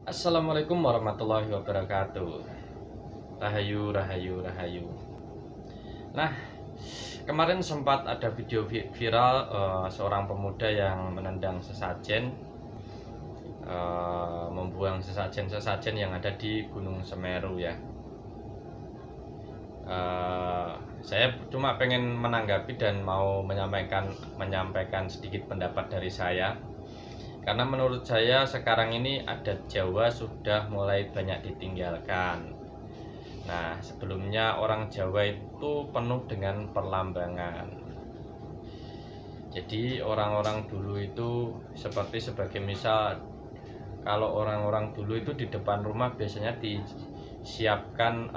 Assalamualaikum warahmatullahi wabarakatuh. Rahayu, rahayu, rahayu. Nah, kemarin sempat ada video viral seorang pemuda yang menendang sesajen, membuang sesajen-sesajen yang ada di Gunung Semeru ya. Saya cuma pengen menanggapi dan mau menyampaikan sedikit pendapat dari saya. Karena menurut saya sekarang ini adat Jawa sudah mulai banyak ditinggalkan. Nah, sebelumnya orang Jawa itu penuh dengan perlambangan. Jadi orang-orang dulu itu sebagai misal, kalau orang-orang dulu itu di depan rumah biasanya disiapkan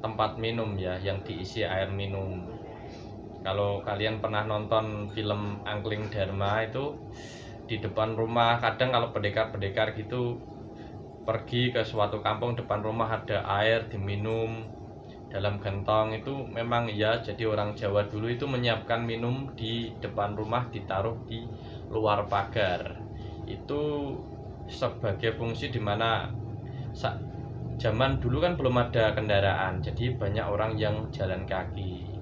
tempat minum ya, yang diisi air minum. Kalau kalian pernah nonton film Angkling Dharma itu, di depan rumah kadang kalau pendekar-pendekar gitu pergi ke suatu kampung, depan rumah ada air diminum dalam gentong. Itu memang ya, jadi orang Jawa dulu itu menyiapkan minum di depan rumah, ditaruh di luar pagar. Itu sebagai fungsi dimana zaman dulu kan belum ada kendaraan, jadi banyak orang yang jalan kaki.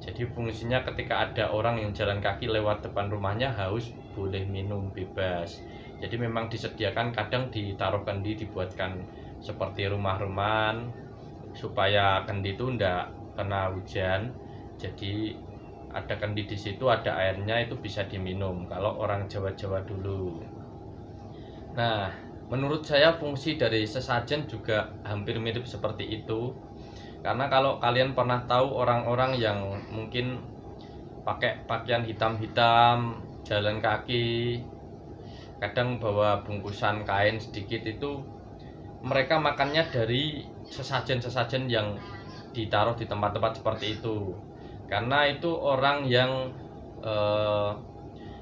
Jadi fungsinya ketika ada orang yang jalan kaki lewat depan rumahnya haus, boleh minum bebas. Jadi memang disediakan, kadang ditaruh kendi, dibuatkan seperti rumah-rumahan supaya kendi itu ndak kena hujan. Jadi ada kendi di situ, ada airnya, itu bisa diminum kalau orang Jawa-Jawa dulu. Nah, menurut saya fungsi dari sesajen juga hampir mirip seperti itu. Karena kalau kalian pernah tahu orang-orang yang mungkin pakai pakaian hitam-hitam, jalan kaki, kadang bawa bungkusan kain sedikit, itu mereka makannya dari sesajen-sesajen yang ditaruh di tempat-tempat seperti itu. Karena itu orang yang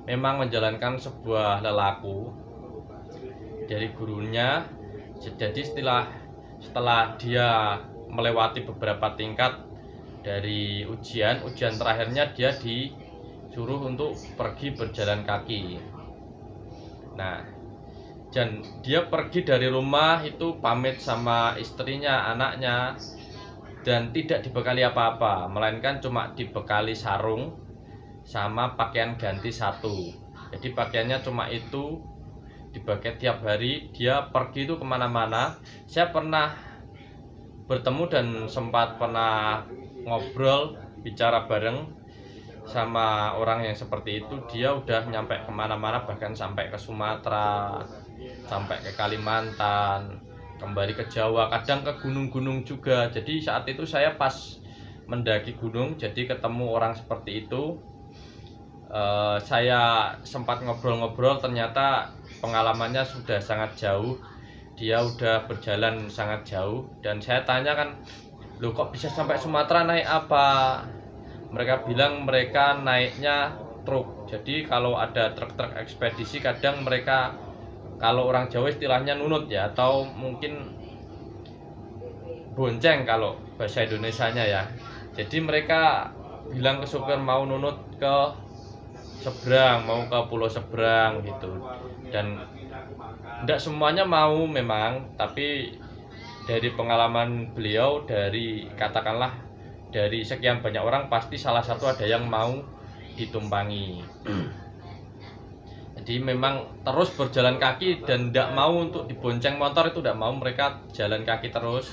memang menjalankan sebuah lelaku dari gurunya. Jadi setelah dia melewati beberapa tingkat dari ujian terakhirnya, dia disuruh untuk pergi berjalan kaki. Nah, dan dia pergi dari rumah itu pamit sama istrinya, anaknya, dan tidak dibekali apa-apa, melainkan cuma dibekali sarung sama pakaian ganti satu. Jadi pakaiannya cuma itu, dipakai tiap hari. Dia pergi itu kemana-mana. Saya pernah bertemu dan sempat pernah ngobrol, bicara bareng sama orang yang seperti itu. Dia udah nyampe kemana-mana, bahkan sampai ke Sumatera, sampai ke Kalimantan, kembali ke Jawa, kadang ke gunung-gunung juga. Jadi saat itu saya pas mendaki gunung, jadi ketemu orang seperti itu. Saya sempat ngobrol-ngobrol, ternyata pengalamannya sudah sangat jauh. Dia udah berjalan sangat jauh, dan saya tanya kan, loh kok bisa sampai Sumatera, naik apa? Mereka bilang mereka naiknya truk. Jadi kalau ada truk-truk ekspedisi, kadang mereka, kalau orang Jawa istilahnya nunut ya, atau mungkin bonceng kalau bahasa Indonesianya ya. Jadi mereka bilang ke supir mau nunut ke seberang, mau ke pulau seberang gitu. Dan tidak semuanya mau memang, tapi dari pengalaman beliau, dari katakanlah dari sekian banyak orang, pasti salah satu ada yang mau ditumpangi. Jadi memang terus berjalan kaki dan tidak mau untuk dibonceng motor, itu tidak mau, mereka jalan kaki terus.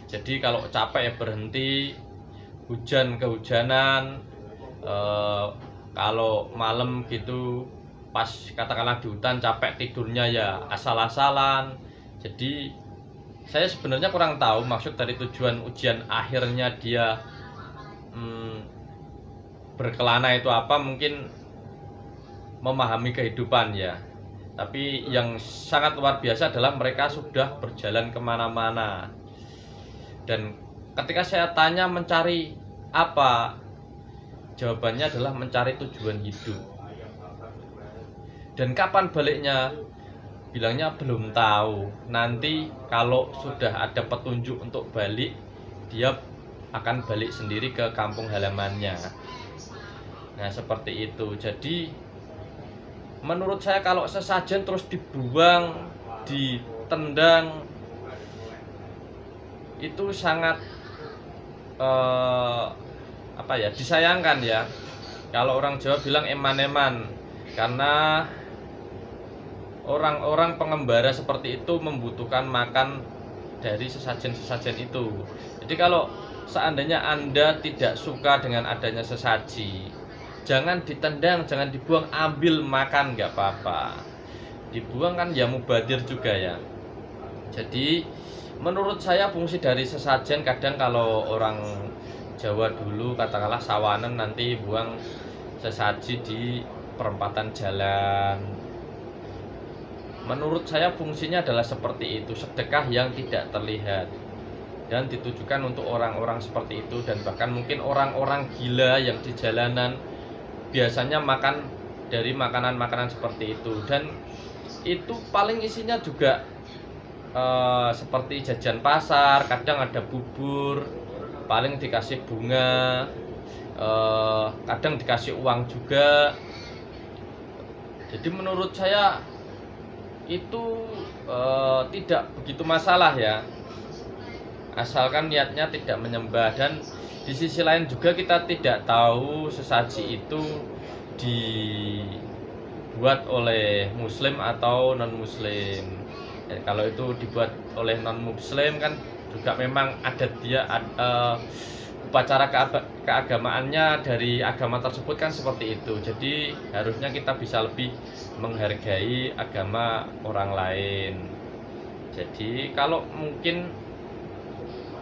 Jadi kalau capek ya berhenti, hujan kehujanan, kalau malam gitu pas katakanlah di hutan capek, tidurnya ya asal-asalan. Jadi saya sebenarnya kurang tahu maksud dari tujuan ujian akhirnya dia berkelana itu apa, mungkin memahami kehidupan ya. Tapi yang sangat luar biasa adalah mereka sudah berjalan kemana-mana. Dan ketika saya tanya mencari apa, jawabannya adalah mencari tujuan hidup. Dan kapan baliknya? Bilangnya belum tahu. Nanti kalau sudah ada petunjuk untuk balik, dia akan balik sendiri ke kampung halamannya. Nah seperti itu. Jadi menurut saya kalau sesajen terus dibuang, ditendang, itu sangat disayangkan ya. Kalau orang Jawa bilang eman-eman, karena orang-orang pengembara seperti itu membutuhkan makan dari sesajen-sesajen itu. Jadi kalau seandainya Anda tidak suka dengan adanya sesaji, jangan ditendang, jangan dibuang, ambil makan nggak apa-apa. Dibuang kan ya mubadir juga ya. Jadi menurut saya fungsi dari sesajen, kadang kalau orang Jawa dulu katakanlah sawanen nanti buang sesaji di perempatan jalan. Menurut saya fungsinya adalah seperti itu, sedekah yang tidak terlihat dan ditujukan untuk orang-orang seperti itu, dan bahkan mungkin orang-orang gila yang di jalanan biasanya makan dari makanan-makanan seperti itu, dan itu paling isinya juga seperti jajan pasar, kadang ada bubur, paling dikasih bunga, kadang dikasih uang juga. Jadi menurut saya itu tidak begitu masalah ya, asalkan niatnya tidak menyembah. Dan di sisi lain juga kita tidak tahu sesaji itu dibuat oleh muslim atau non muslim. Kalau itu dibuat oleh non muslim kan juga memang adat dia, upacara keagamaannya dari agama tersebut kan seperti itu. Jadi harusnya kita bisa lebih menghargai agama orang lain. Jadi kalau mungkin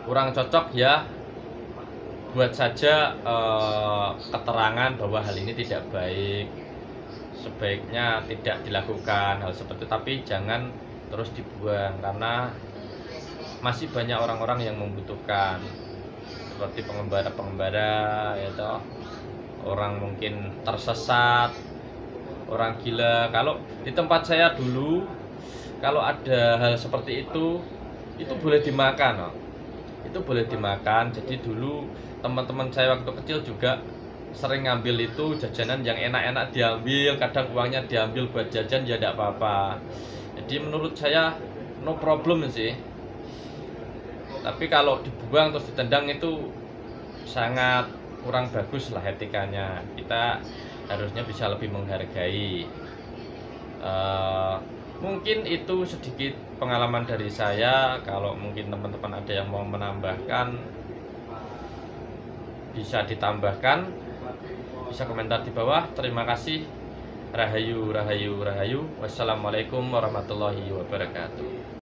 kurang cocok ya buat saja keterangan bahwa hal ini tidak baik, sebaiknya tidak dilakukan hal seperti itu, tapi jangan terus dibuang karena masih banyak orang-orang yang membutuhkan, seperti pengembara-pengembara ya toh, orang mungkin tersesat, orang gila. Kalau di tempat saya dulu kalau ada hal seperti itu boleh dimakan, itu boleh dimakan. Jadi dulu teman-teman saya waktu kecil juga sering ngambil itu jajanan yang enak-enak diambil, kadang uangnya diambil buat jajan ya tidak apa-apa. Jadi menurut saya no problem sih. Tapi kalau dibuang terus ditendang itu sangat kurang bagus lah etikanya. Kita harusnya bisa lebih menghargai. Mungkin itu sedikit pengalaman dari saya. Kalau mungkin teman-teman ada yang mau menambahkan, bisa ditambahkan, bisa komentar di bawah. Terima kasih. Rahayu, rahayu, rahayu. Wassalamualaikum warahmatullahi wabarakatuh.